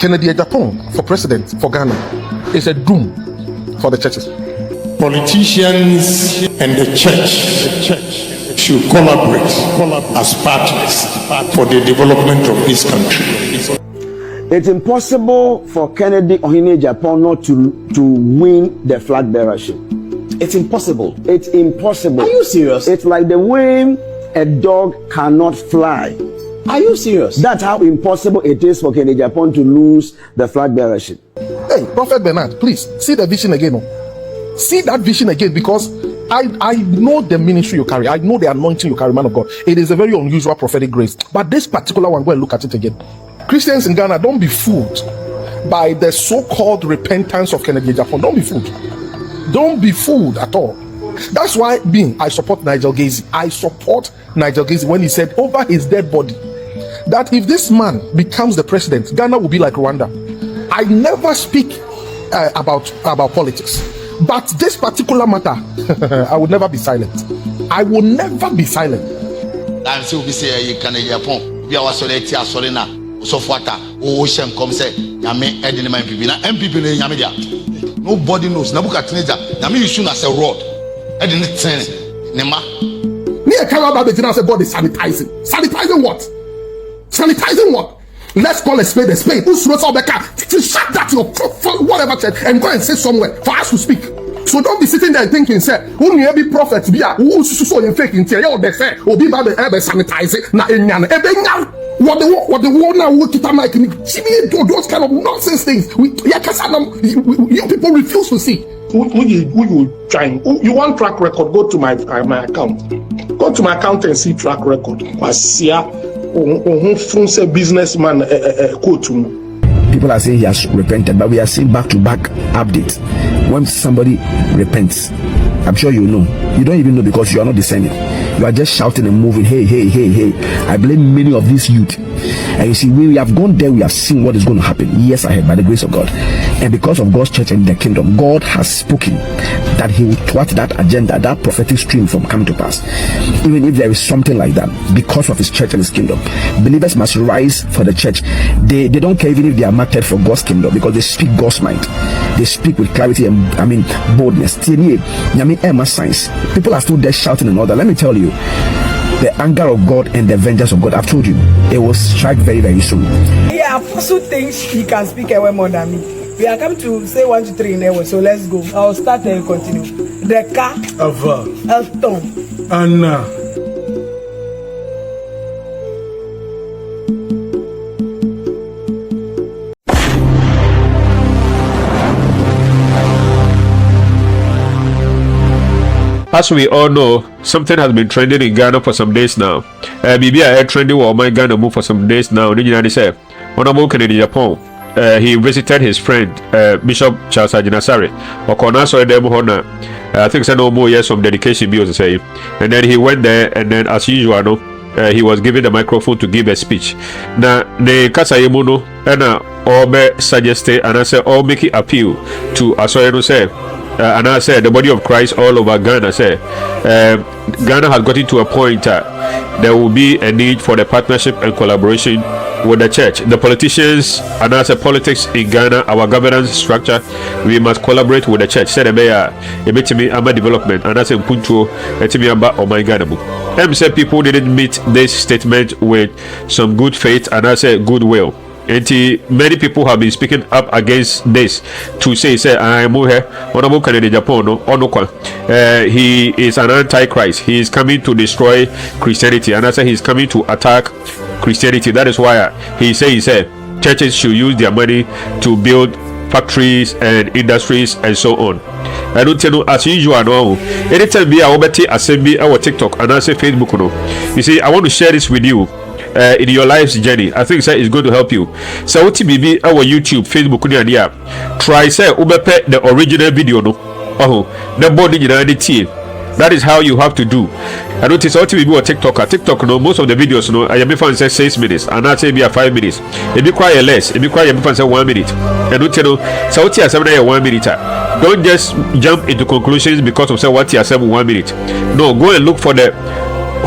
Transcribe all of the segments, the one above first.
Kennedy Agyapong for president for Ghana is a doom for the churches. Politicians and the church should collaborate as partners for the development of this country. It's impossible for Kennedy Agyapong not to win the flag bearership. It's impossible. It's impossible. Are you serious? It's like the way a dog cannot fly. Are you serious? That's how impossible it is for Kennedy Agyapong to lose the flag bearership. Hey, Prophet Bernard, please see the vision again. Oh. See that vision again, because I know the ministry you carry. I know the anointing you carry, man of God. It is a very unusual prophetic grace. But this particular one, go and look at it again. Christians in Ghana, don't be fooled by the so-called repentance of Kennedy Agyapong. Don't be fooled. Don't be fooled at all. That's why I support Nigel Gacy. I support Nigel Gacy when he said over his dead body that if this man becomes the president, Ghana will be like Rwanda. I never speak about politics, but this particular matter, I will never be silent. I will never be silent. I'm still be say Kennedy Agyapong. We are sorry na so fata o shem come say nyame edin man MPP na MPP na nyame dia. Nobody knows. Nabuka teenager. Nyame use as a rod. Edin ten nema. Me a caraba betina say God is sanitizing. Sanitizing what? Sanitizing what? Let's call a spade a spade. Who's to shut that your whatever church and go and say somewhere for us to speak. So don't be sitting there thinking, say, who you be prophet be a who so in fake in here, they say, or be by the sanitizing na enyana. What the world now will keep like those kind of nonsense things. You people refuse to see. Who you trying? You want track record? Go to my account. Go to my account and see track record. Businessman quote. People are saying he has repented, but we are seeing back-to-back updates. When somebody repents, I'm sure you know. You don't even know because you are not discerning. You are just shouting and moving. Hey, hey, hey, hey. I blame many of these youth. And you see, we have gone there, we have seen what is going to happen years ahead by the grace of God. And because of God's church and the kingdom, God has spoken that he will thwart that agenda, that prophetic stream from coming to pass. Even if there is something like that, because of his church and his kingdom, believers must rise for the church. They don't care even if they are marketed for God's kingdom, because they speak God's mind. They speak with clarity and boldness. Science. People are still there shouting and all that. Let me tell you, the anger of God and the vengeance of God, I've told you, it will strike very, very soon. Yeah, Apostle thinks he can speak away more than me. We are coming to say 1, 2, 3 in Ewes, so let's go. I'll start and continue. The car of Elton Anna. As we all know, something has been trending in Ghana for some days now. BBI trending while my Ghana move for some days now. Honorable Kennedy Agyapong, he visited his friend Bishop Charles Ajinasare. I think it's no more years from dedication bills, say. And then he went there, and then as usual, he was given the microphone to give a speech. Now, the Kasayemuno and all suggested and I said all making appeal to Asoyeno say. And I said the body of Christ all over Ghana say Ghana has gotten to a point there will be a need for the partnership and collaboration with the church, the politicians, and as a politics in Ghana, our governance structure, we must collaborate with the church. Said the mayor, a bit me about development, and as a punto, let me about oh my Ghana book. Said people didn't meet this statement with some good faith and I said goodwill. And many people have been speaking up against this to say I am here Honorable Kennedy Agyapong he is an antichrist. He is coming to destroy Christianity, and I say he is coming to attack Christianity. That is why he said churches should use their money to build factories and industries and so on. I don't tell you as usual no. Anytime we are over assembly our TikTok and I say Facebook no. You see, I want to share this with you. In your life's journey, I think it's going to help you. So what BB our YouTube, Facebook, try say ubepe the original video no. The body in that is how you have to do. I don't think so to be a TikTok no, most of the videos no, I am fan say 6 minutes and I say be 5 minutes. It be quite less, it be quite fan say 1 minute. I don't tell you so what you say 1 minute. Don't just jump into conclusions because of say what you say 1 minute. No, go and look for the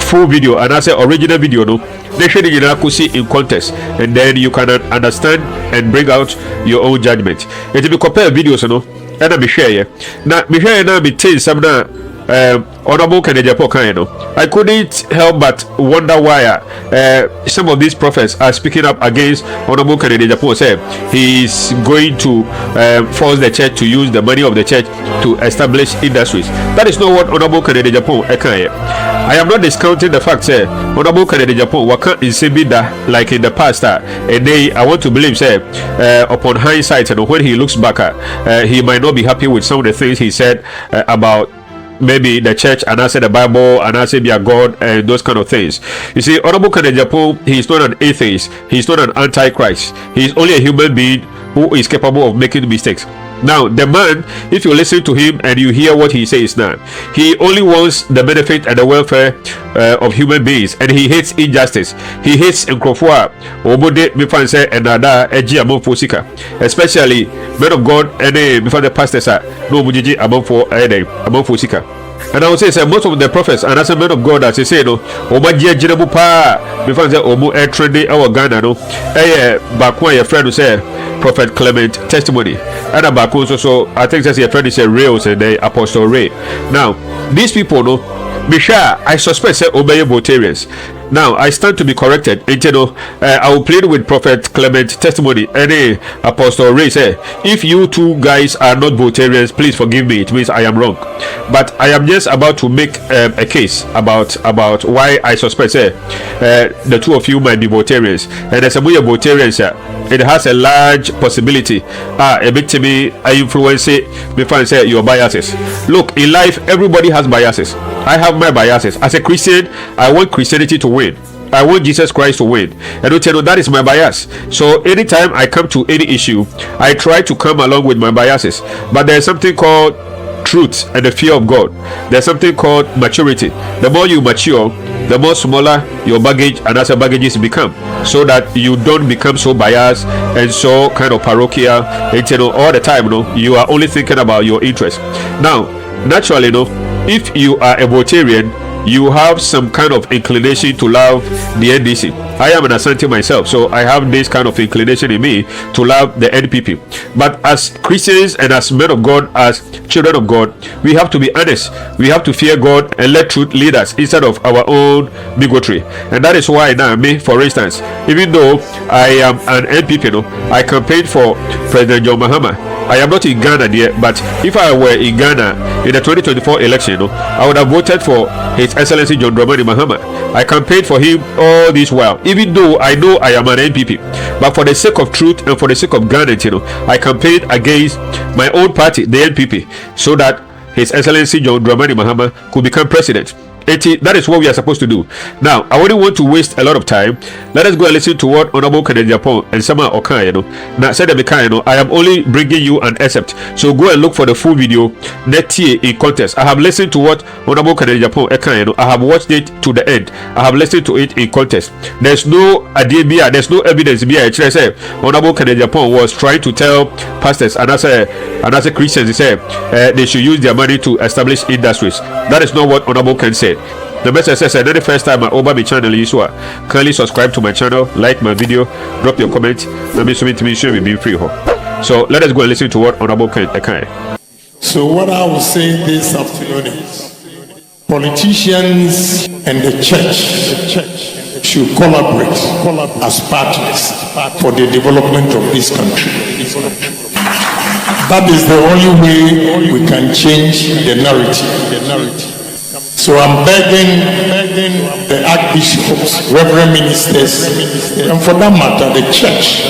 full video and I say original video no. They should in context, and then you can understand and bring out your own judgment. It will compare videos, you know, and I be share. Now, me share now be telling some now. Honorable Kennedy Agyapong, I couldn't help but wonder why some of these prophets are speaking up against Honorable Kennedy Agyapong. Say he's going to force the church to use the money of the church to establish industries. That is not what Honorable Kennedy Agyapong I am not discounting the fact say Honorable Kennedy Agyapong waka in Sebida like in the past, and I want to believe say upon hindsight, and when he looks back, he might not be happy with some of the things he said about maybe the church, and I say the Bible, and I say be a God, and those kind of things. You see, Honorable Kennedy Agyapong, he is not an atheist, he is not an antichrist, he is only a human being who is capable of making mistakes. Now, the man, if you listen to him and you hear what he says now, he only wants the benefit and the welfare of human beings, and he hates injustice. He hates Nkrofua, Obode, Mifanse, and Nada, Agyapong Fosika, especially men of God, and before the pastors are no Mujiji among Fosika. And I would say most of the prophets and as a men of God, as they say, no, Omaji Jinabu Pa, before the Omu air trendy our Ghana, no, Bakwa, your friend who say Prophet Clement Testimony, and about also, I think that's your friend is a Reels and the Apostle Ray. Now, these people, no, Misha, I suspect say obey Volatrians. Now I stand to be corrected. And you know, I will plead with Prophet Clement Testimony and Apostle Ray say, if you two guys are not Volatrians, please forgive me. It means I am wrong. But I am just about to make a case about why I suspect say the two of you might be Volatrians. And as a way of Volatrians, it has a large possibility. A bit to me, I influence it before say your biases. Look, in life, everybody has biases. I have my biases. As a Christian, I want Christianity to win. I want Jesus Christ to win. And you tell you that is my bias. So anytime I come to any issue, I try to come along with my biases. But there's something called truth and the fear of God. There's something called maturity. The more you mature, the more smaller your baggage and as a baggages become, so that you don't become so biased and so kind of parochial, and you know, all the time, you know, you are only thinking about your interest. Now, naturally, you know, if you are a Volatrian, you have some kind of inclination to love the NDC. I am an Asante myself, so I have this kind of inclination in me to love the NPP. But as Christians and as men of God, as children of God, we have to be honest. We have to fear God and let truth lead us instead of our own bigotry. And that is why now, me, for instance, even though I am an NPP, you know, I campaigned for President John Mahama. I am not in Ghana yet, but if I were in Ghana in the 2024 election, you know, I would have voted for His Excellency John Dramani Mahama. I campaigned for him all this while, even though I know I am an NPP. But for the sake of truth and for the sake of Ghana, you know, I campaigned against my own party, the NPP, so that His Excellency John Dramani Mahama could become president. That is what we are supposed to do. Now, I wouldn't want to waste a lot of time. Let us go and listen to what Honorable Kennedy Agyapong and Sama Okan, you know. Now, said you know, I am only bringing you an excerpt. So go and look for the full video next year in context. I have listened to what Honorable Kennedy Agyapong Okan, you know. I have watched it to the end. I have listened to it in context. There's no idea, there's no evidence. Honorable Kennedy Agyapong was trying to tell pastors and as a Christians, he said they should use their money to establish industries. That is not what Honorable Ken said. The message says, the first time I open my channel, you kindly subscribe to my channel, like my video, drop your comment. Let me submit to me, show me free. So let us go and listen to what Honorable Ken. So what I will say this afternoon is, politicians and the church should collaborate as partners for the development of this country. That is the only way we can change the narrative. So I'm begging the archbishops, reverend ministers, and for that matter, the church.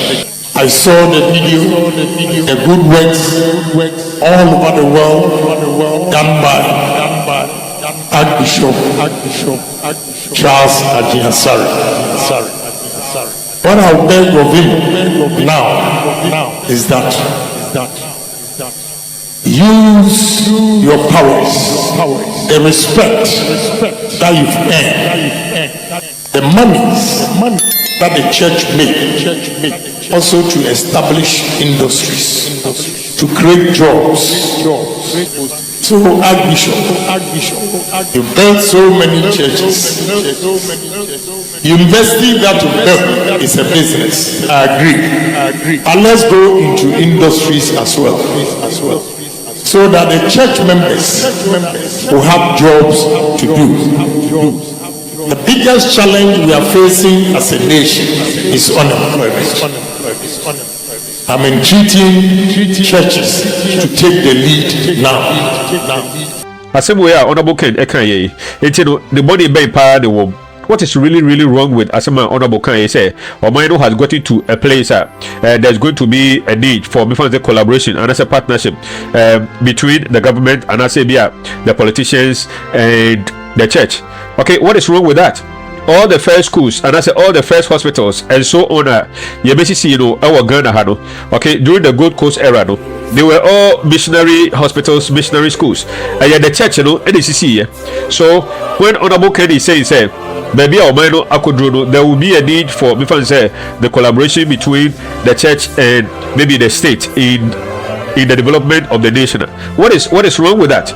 I saw the video, the good works all over the world done by Archbishop Charles Agyapong. What I'll beg of him now is that use your powers, the respect that you've earned, the monies that the church made, also to establish industries, to create jobs, So, Archbishop, you built so many churches. University that you built is a business. I agree. And let's go into industries as well. So that the church members will have jobs to do. The biggest challenge we are facing as a nation is unemployment. I'm entreating churches to take the lead now. Assemble Honorable Ken Ekanye, the body bay power the womb. What is really wrong with Asema Honorable Kanye say Omaino has gotten to a place there's going to be a need for the collaboration and as a partnership between the government and the politicians and the church. Okay, what is wrong with that? All the first schools and I say all the first hospitals and so on you basically our Ghana had okay during the Gold Coast era they were all missionary hospitals, missionary schools, and yet the church NCC. So when Honorable Kennedy say maybe there will be a need for the collaboration between the church and maybe the state in the development of the nation. What is wrong with that?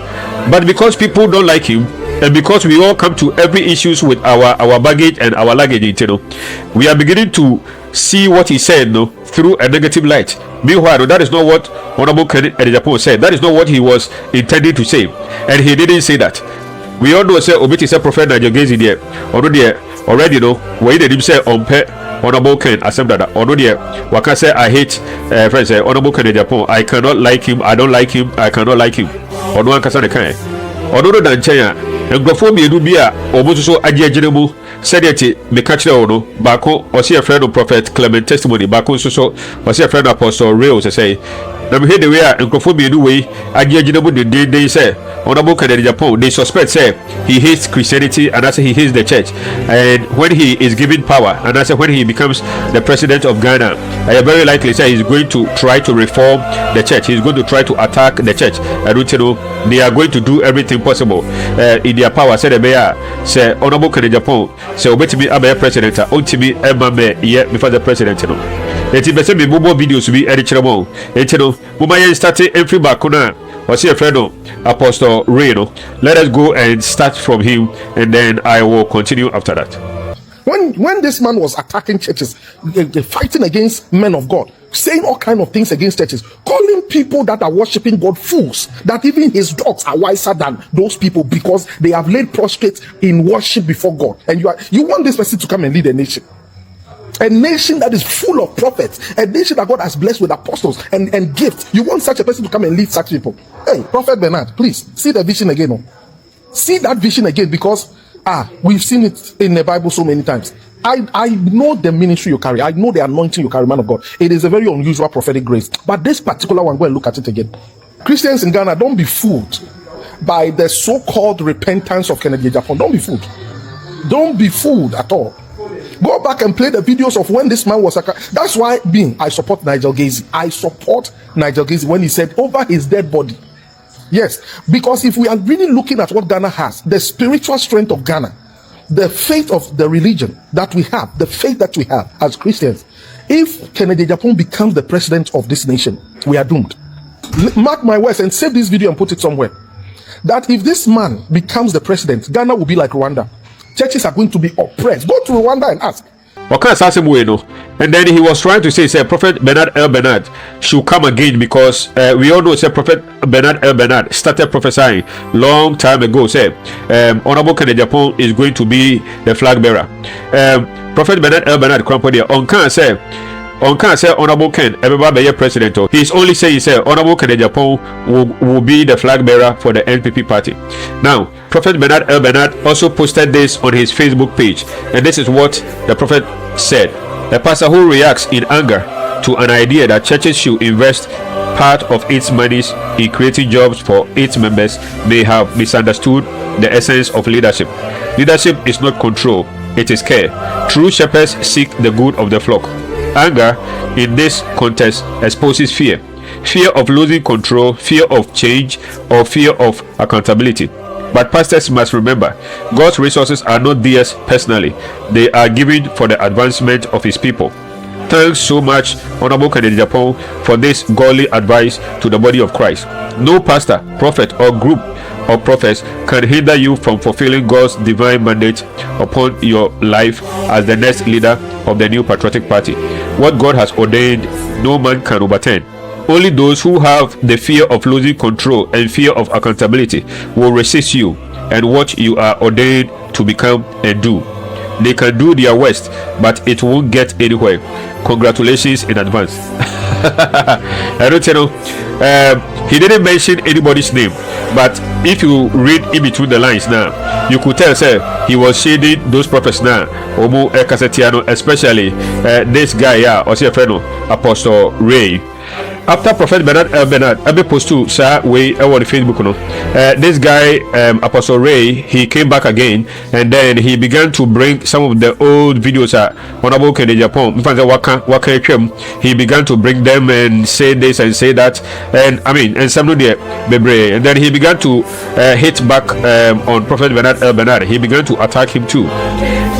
But because people don't like him, and because we all come to every issues with our baggage and our luggage, we are beginning to see what he said through a negative light. Meanwhile, that is not what Honorable Kennedy Agyapong said. That is not what he was intending to say, and he didn't say that. We all know say Obiti say Prophet Nigel Gazi there already where did him say on Honorable Ken Assembly that waka say I hate friends say Honorable Kennedy Agyapong, I cannot like him, I don't like him, I cannot like him. Ono ankasa ne kan ono dan chen ngrofo mienu bi a oboso so agiaginemu said eti me catch no bako o see a friend of Prophet Clement Testimony bako so o see a friend of Apostle Ewes say na me hear the way a nkrofo mienu we agiaginemu de say Honorable Kennedy Agyapong, they suspect say he hates Christianity and I say he hates the church, and when he is given power and I say when he becomes the president of Ghana, I very likely say he's going to try to reform the church, he's going to try to attack the church, and they are going to do everything possible in their power. Say the mayor say Honorable Kennedy Agyapong say obetimi abe president ontimi emame ye before the president eti be say me bobo videos bi edichiremo muma yen start every back na or see a friend of Apostle Reno. Let us go and start from him, and then I will continue after that. When this man was attacking churches, fighting against men of God, saying all kind of things against churches, calling people that are worshiping God fools, that even his dogs are wiser than those people because they have laid prostrate in worship before God, and you want this person to come and lead a nation that is full of prophets, a nation that God has blessed with apostles and gifts. You want such a person to come and lead such people? Hey, Prophet Bernard, please see the vision again. See that vision again, because we've seen it in the Bible so many times. I know the ministry you carry. I know the anointing you carry, man of God. It is a very unusual prophetic grace. But this particular one, go and look at it again. Christians in Ghana, don't be fooled by the so-called repentance of Kennedy Agyapong. Don't be fooled. Don't be fooled at all. Go back and play the videos of when this man was. That's why I support Nigel Gazi. I support Nigel Gazi when he said over his dead body. Yes, because if we are really looking at what Ghana has, the spiritual strength of Ghana, the faith of the religion that we have, the faith that we have as Christians, if Kennedy Agyapong becomes the president of this nation, we are doomed. Mark my words and save this video and put it somewhere. That if this man becomes the president, Ghana will be like Rwanda. Churches are going to be oppressed. Go to Rwanda and ask. And then he was trying to say Prophet Bernard should come again, because we all know Prophet Bernard started prophesying long time ago. Honorable Kennedy Agyapong is going to be the flag bearer. Prophet Bernard Crampo there on can say Honorable Ken everybody be president. He's only saying Honorable Kennedy Agyapong will be the flag bearer for the NPP party. Now Prophet Bernard also posted this on his Facebook page, and this is what the prophet said. A pastor who reacts in anger to an idea that churches should invest part of its monies in creating jobs for its members may have misunderstood the essence of leadership. Leadership is not control, it is care. True shepherds seek the good of the flock. Anger in this context exposes fear of losing control, fear of change, or fear of accountability. But pastors must remember, God's resources are not theirs personally. They are given for the advancement of his people. Thanks so much, Honorable Kennedy Agyapong, for this godly advice to the body of Christ. No pastor, prophet, or group of prophets can hinder you from fulfilling God's divine mandate upon your life as the next leader of the new patriotic party. What God has ordained, no man can overturn. Only those who have the fear of losing control and fear of accountability will resist you and what you are ordained to become and do. They can do their worst, but it won't get anywhere. Congratulations in advance. I don't know. He didn't mention anybody's name, but if you read in between the lines now, you could tell, sir, he was shading those prophets now. Omo Ekasetiano, especially this guy, yeah, or say friend, Apostle Ray. After Prophet Bernard Apost to sir way on Facebook, no. This guy, Apostle Ray, he came back again, and then he began to bring some of the old videos. Honorable Kennedy Agyapong, he began to bring them and say this and say that, and I mean, and some of the bebre, and then he began to hit back on Prophet Bernard. He began to attack him too.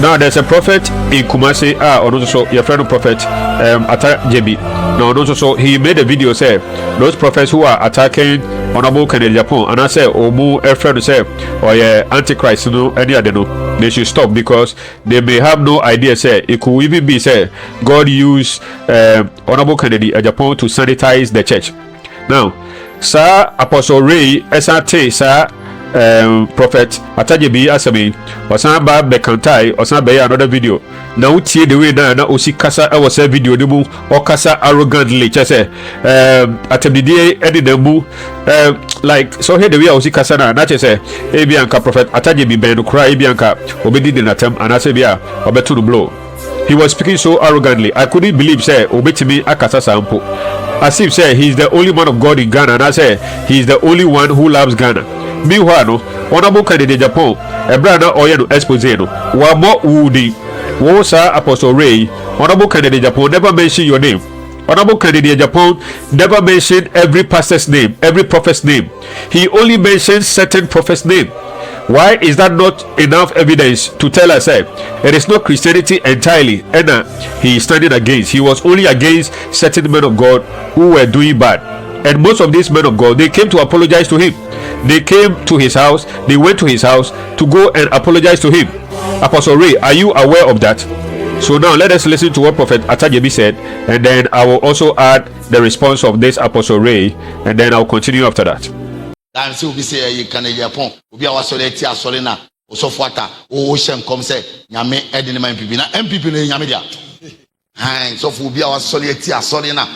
Now there's a prophet in Kumasi, or also your friend of prophet, attack JB. Now also he made a video say those prophets who are attacking Honorable Kennedy Agyapong, and I say Omu friend say or yeah Antichrist, no any other no, they should stop because they may have no idea say it could even be say God used Honorable Kennedy Agyapong to sanitize the church. Now Sir Apostle Ray SRT Sir Prophet Atajebi Asami osan ba bekantai osan be another video na utie the way na osi kasa e was a video de mu o kasa arrogantly chese atemdidie edi na mu like so here the way osi kasa na chese e bi anka Prophet Atajebi ben kura e bi anka obedi de natem anase bia obetu no blow. He was speaking so arrogantly. I couldn't believe say obetimi akasa sampo as if say he's the only man of God in Ghana, and I say he's the only one who loves Ghana. Meanwhile, no, Honorable Kennedy Agyapong, a brother Oyeno Exposeno, Wamo Woody, Wosa Apostle Ray, Honorable Kennedy Agyapong never mention your name. Honorable Kennedy Agyapong never mentioned every pastor's name, every prophet's name. He only mentions certain prophet's name. Why is that not enough evidence to tell us it is not Christianity entirely and he is standing against? He was only against certain men of God who were doing bad. And most of these men of God, they came to apologize to him. They came to his house, they went to his house to go and apologize to him. Apostle Ray, are you aware of that? So now let us listen to what Prophet Atajebi said, and then I will also add the response of this Apostle Ray, and then I'll continue after that. I'm still be say Kennedy Agyapong, obi a wasole ti asole na osofuata o hye nkom se nyame edene man pipi na MPP no nyame dia. Han so fu obi a wasole ti asole na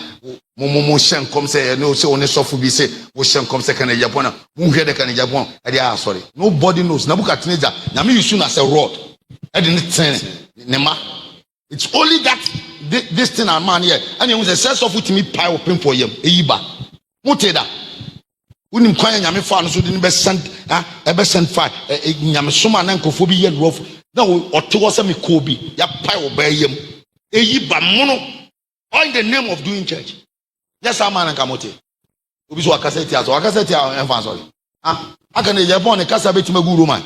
mo hye nkom se no se one sofu bi se wo hye nkom se Kennedy Agyapong na mu hwe de Kennedy Agyapong e dia asole. Nobody knows. Nabukatineza nyame use na say rod. Edene ten ne ma. It's only that this thing and man here and you say sense of me pie open for him eyiba. Muteda unim kwanya nyame fa no so de be send be send fa nyame soma na nkofo bi ye rof na ote wo se me ko bi ya pai wo ba yam eyiba mono all in the name of doing church. Yes man nkamote obi so akaseti aso enfa sorry aka na Agyapong ne kasa beti magu roman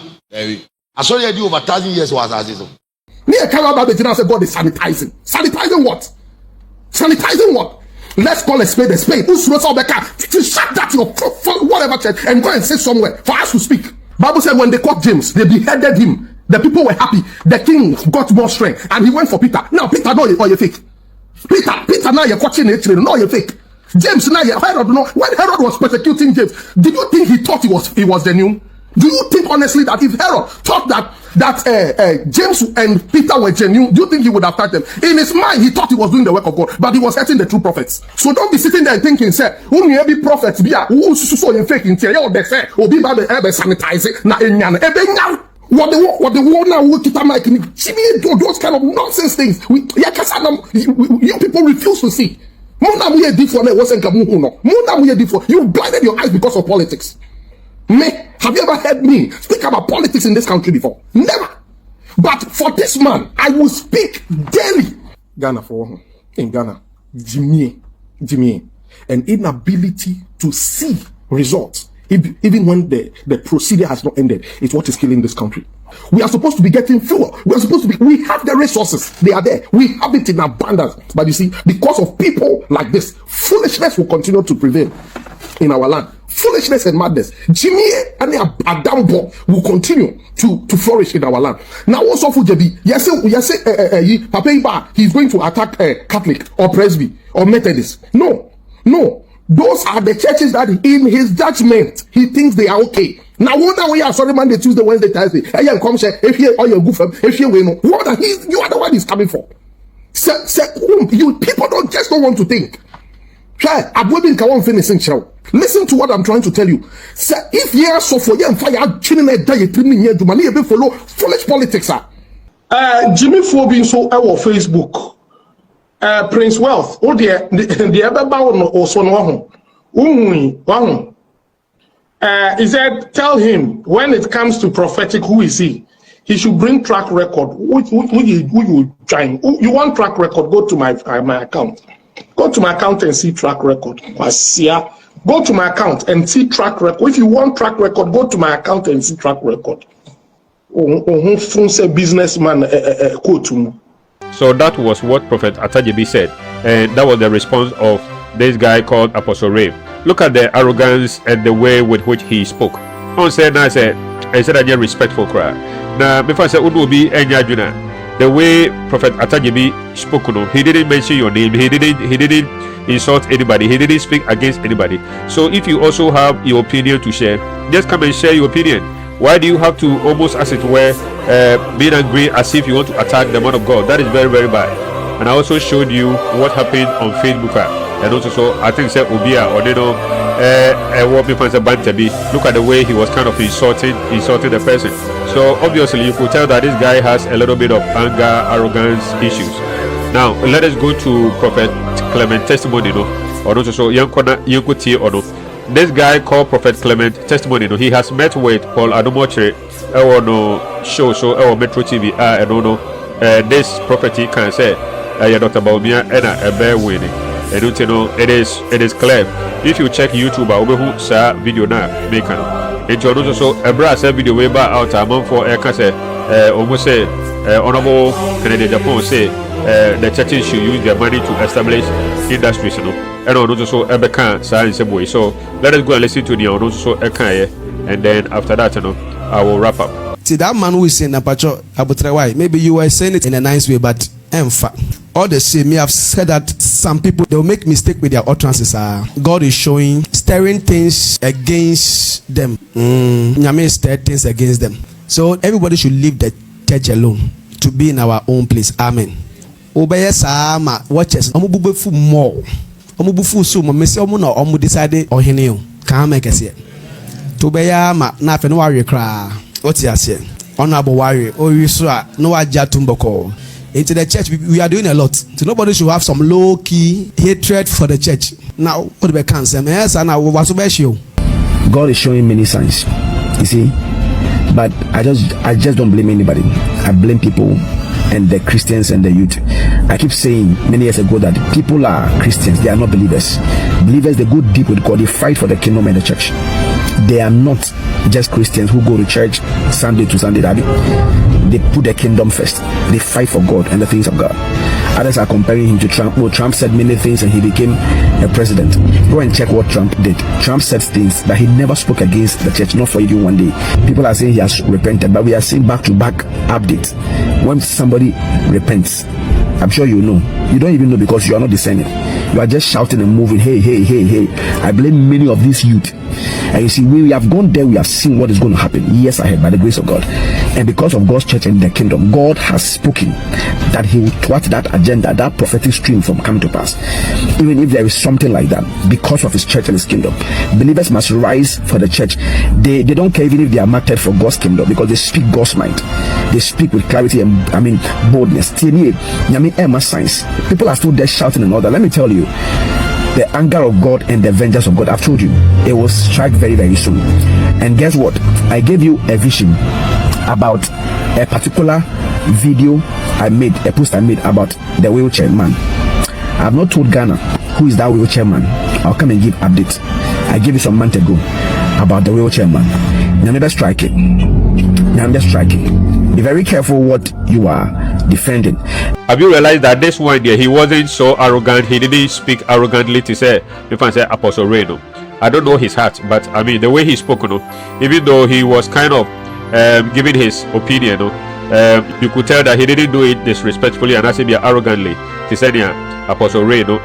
asori e di over 1,000 years was as so me a carry about the say God is sanitizing. Sanitizing what? Sanitizing what? Let's call a spade a spade. Who's to shut that your whatever church and go and sit somewhere for us to speak. Bible said when they caught James, they beheaded him. The people were happy. The king got more strength, and he went for Peter. Now Peter, no, you're fake. Peter, now you're watching it. No, you're fake. James, now you're Herod. No, when Herod was persecuting James, did you think he thought he was the new? Do you think honestly that if Herod thought that James and Peter were genuine, do you think he would have touched them? In his mind, he thought he was doing the work of God, but he was hurting the true prophets. So don't be sitting there and thinking, say, who may be prophets be who so in fake in here, they say, or be by the sanitizing, na enyan, what the world now will kita make those kind of nonsense things. You people refuse to see. You blinded your eyes because of politics. Have you ever heard me speak about politics in this country before? Never. But for this man, I will speak daily. Ghana in Ghana, Jimmy, an inability to see results, even when the procedure has not ended, is what is killing this country. We are supposed to be getting fuel. We have the resources. They are there. We have it in abundance. But you see, because of people like this, foolishness will continue to prevail in our land. Foolishness and madness. Jimmy and Adambo will continue to flourish in our land. Now, also for JB, Papa he's going to attack Catholic or Presby or Methodist. No. Those are the churches that in his judgment, he thinks they are okay. Now, what we are sorry Monday, Tuesday, Wednesday, Thursday. If you are your goof, if you win, you are the one he's coming for. You people don't want to think. Listen to what I'm trying to tell you. If you are so for you and fire, follow foolish politics. Jimmy Fobi so our Facebook. Prince Wealth, oh dear, the other bound also no. He said, tell him when it comes to prophetic, who is he? He should bring track record. Who you trying? You want track record? Go to my account. Go to my account and see track record. Go to my account and see track record. If you want track record, go to my account and see track record. Businessman quote. So that was what Prophet Atajebi said, and that was the response of this guy called Apsotle. Look at the arrogance and the way with which he spoke. I said, I said, I'm respectful cry. Now, before I said, would be the way Prophet Atajebi spoke, he didn't mention your name. He didn't insult anybody. He didn't speak against anybody. So if you also have your opinion to share, just come and share your opinion. Why do you have to almost, as it were, being angry as if you want to attack the man of God? That is very, very bad. And I also showed you what happened on Facebook. And also, so I think said Ubia or what people say Bantabi. Look at the way he was kind of insulting the person. So obviously you could tell that this guy has a little bit of anger, arrogance issues. Now let us go to Prophet Clement Testimony, or also so Yankuti or no. This guy called Prophet Clement Testimony, he has met with Paul Adomoche no show Metro TV and this prophecy can say Dr. Bawumia and a bear winning. And it is clear. If you check YouTube, I will say video now make it also a brass video way back out a month for air say almost say honorable Kennedy Agyapong say the churches should use their money to establish industries, and also Ebeka science boy. So let us go and listen to the also and then after that, I will wrap up. See that man who is saying maybe you were saying it in a nice way, but all the same, me have said that some people they will make mistake with their utterances. God is showing stirring things against them. Nyame stir things against them. So everybody should leave the church alone to be in our own place. Amen. Obey sama watches. Omubu fu more. Omubu fu so mo mesi omu na omu decide ohene o. Kan make ese. To be ya ma na fe no worry kra. What you say? Honorable worry. O you so no aja tumboko. Into the church, we are doing a lot. So nobody should have some low-key hatred for the church. Now, what about cancer? God is showing many signs, you see. But I just don't blame anybody. I blame people and the Christians and the youth. I keep saying many years ago that people are Christians, they are not believers. Believers, they go deep with God, they fight for the kingdom and the church. They are not just Christians who go to church Sunday to Sunday. They put the kingdom first. They fight for God and the things of God. Others are comparing him to Trump. Well, Trump said many things and he became a president. Go and check what Trump did. Trump said things that he never spoke against the church, not for even one day. People are saying he has repented, but we are seeing back-to-back updates. When somebody repents, I'm sure you know. You don't even know because you are not discerning. You are just shouting and moving. Hey, hey, hey, hey. I blame many of these youth. And you see, we have gone there, we have seen what is going to happen years ahead by the grace of God. And because of God's church and the kingdom, God has spoken that he will thwart that agenda, that prophetic stream from coming to pass. Even if there is something like that, because of his church and his kingdom, believers must rise for the church. They don't care even if they are marketed for God's kingdom, because they speak God's mind. They speak with clarity and boldness. Signs. People are still there shouting and all that. Let me tell you, the anger of God and the vengeance of God, I've told you, it will strike very, very soon. And guess what? I gave you a vision about a particular video I made, a post I made about the wheelchair man. I have not told Ghana who is that wheelchair man. I'll come and give updates. I gave you some month ago about the wheelchair man. Nyame strike it. Nyame strike it. Be very careful what you are defending. Have you realized that this one there, he wasn't so arrogant, he didn't speak arrogantly to say, if I say Apostle Reno. I don't know his heart, but I mean the way he spoke, even though he was kind of giving his opinion, you could tell that he didn't do it disrespectfully and actually arrogantly to say Apostle Reno.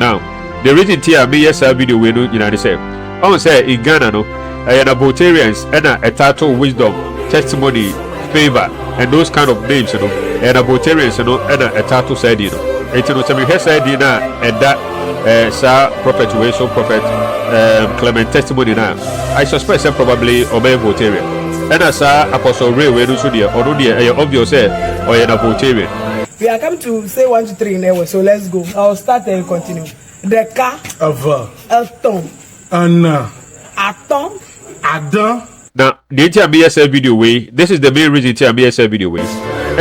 Now, the reason here me yes video we do say, I say in Ghana the Volatrians and a title wisdom, testimony, favor, and those kind of names, and the Volatrians, and a title said, it's no said and that sir prophet so prophet Clement Testimony now. I suspect that probably obey Voltarian. And as Apostle Ray we do so there, or no there obvious or a Voltarian. We are coming to say 1 to 3 now, so let's go. I'll start and continue. The car of Elton and Atom Adam. Now, the TMBSL video way, this is the main reason TMBSL video way.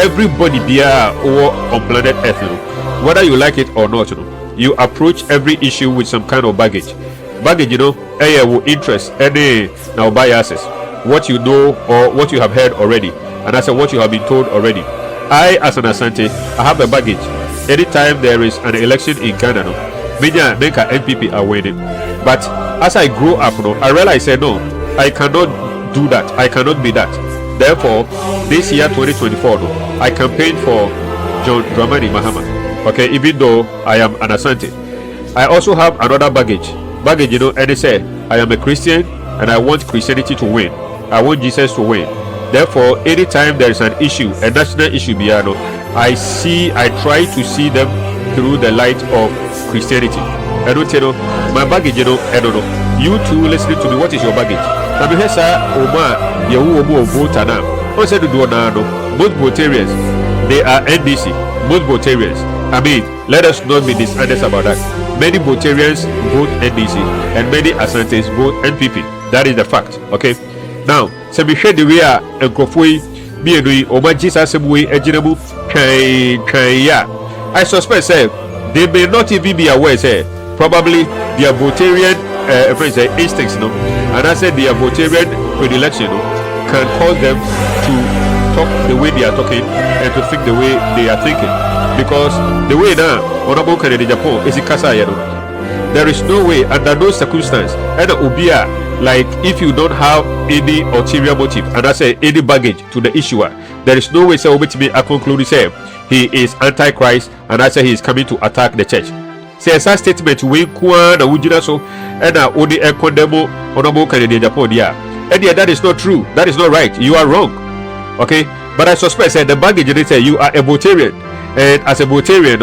Everybody be on planet Earth, whether you like it or not, you approach every issue with some kind of baggage. Baggage, will interest any now biases, what you know or what you have heard already, and I said what you have been told already. I, as an Asante, I have a baggage. Anytime there is an election in Ghana, media make a NPP are winning. But as I grow up, I realize no, I cannot do that. I cannot be that. Therefore, this year 2024, I campaigned for John Dramani Mahama. Okay, even though I am an Asante, I also have another baggage. Baggage, and they say I am a Christian and I want Christianity to win. I want Jesus to win. Therefore, anytime there is an issue, a national issue, I try to see them through the light of Christianity. I don't tell my baggage, I don't know. You too listening to me, what is your baggage? Now, because both Volatrians, they are NDC, both Volatrians. I mean, let us not be dishonest about that. Many Volatrians vote NDC and many Asantes vote NPP. That is the fact. Okay. Now, so we share the way and Krofui be doing Oma Jesus way ejinabu ya. I suspect say they may not even be aware say probably their Volatrian instincts and I said their Volatrian predilection can cause them to talk the way they are talking and to think the way they are thinking. Because the way now, Honorable Kennedy Agyapong is there is no way under those circumstances, and Ubia, like if you don't have any ulterior motive, and I say any baggage to the issuer, there is no way say me I conclude say he is antichrist, and I say he is coming to attack the church. Say a statement we kwa na wujina so and odi condemn Honorable Kennedy Agyapong dia. And yeah, that is not true. That is not right. You are wrong. Okay, but I suspect say the baggage they say you are a Voltarian. And as a Voltarian,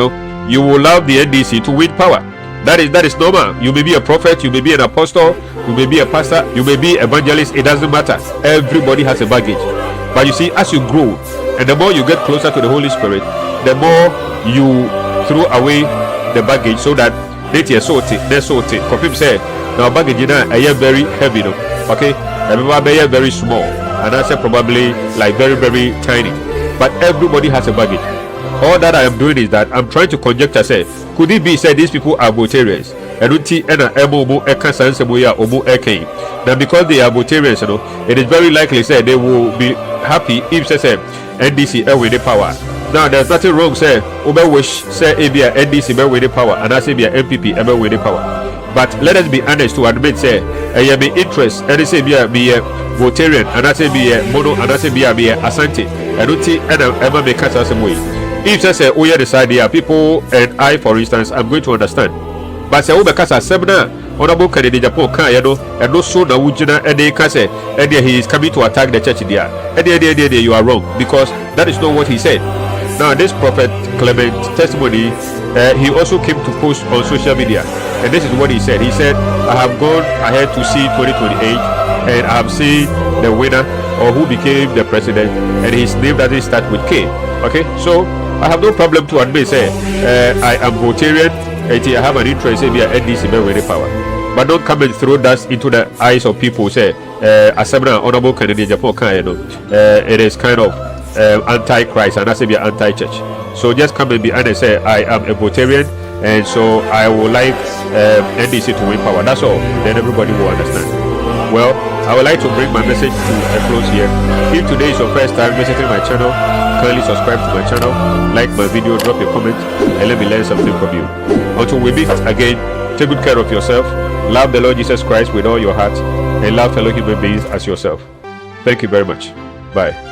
you will allow the NDC to win power. That is normal. You may be a prophet, you may be an apostle, you may be a pastor, you may be evangelist. It doesn't matter. Everybody has a baggage. But you see, as you grow, and the more you get closer to the Holy Spirit, the more you throw away the baggage, so that they sorted. Confirm say now baggage I am very heavy, okay? Everybody very small, and I say probably like very very tiny. But everybody has a baggage. All that I am doing is that I'm trying to conjecture say, could it be said these people are Volatrians? Now because they are Volatrians, it is very likely say they will be happy if say NDC with the power. Now there's nothing wrong say wish say NDC with the power and I say MPP with the power. But let us be honest to admit say I be interest and say be a Volatrian and I say be a mono and I say be a Asante. I don't see ever make us some way. If I say oh yeah this idea people and I for instance I'm going to understand. But say because a seminar Honorable Kennedy Agyapong and no so na wujina and they can say and he is coming to attack the church there. And there you are wrong because that is not what he said. Now this prophet Clement Testimony he also came to post on social media and this is what he said. He said I have gone ahead to see 2028 and I have seen the winner or who became the president and his name doesn't start with K. Okay, so I have no problem to admit say I am Volatrian and I have an interest in the NDC with the power. But don't come and throw dust into the eyes of people say Assembly Honorable Kennedy Agyapong it is kind of anti-Christ and I say be anti-church. So just come and be honest say I am a Volatrian and so I would like NDC to win power. That's all. Then everybody will understand. Well, I would like to bring my message to a close here. If today is your first time visiting my channel, kindly subscribe to my channel, like my video, drop your comment, and let me learn something from you. Until we meet again, take good care of yourself, love the Lord Jesus Christ with all your heart, and love fellow human beings as yourself. Thank you very much. Bye.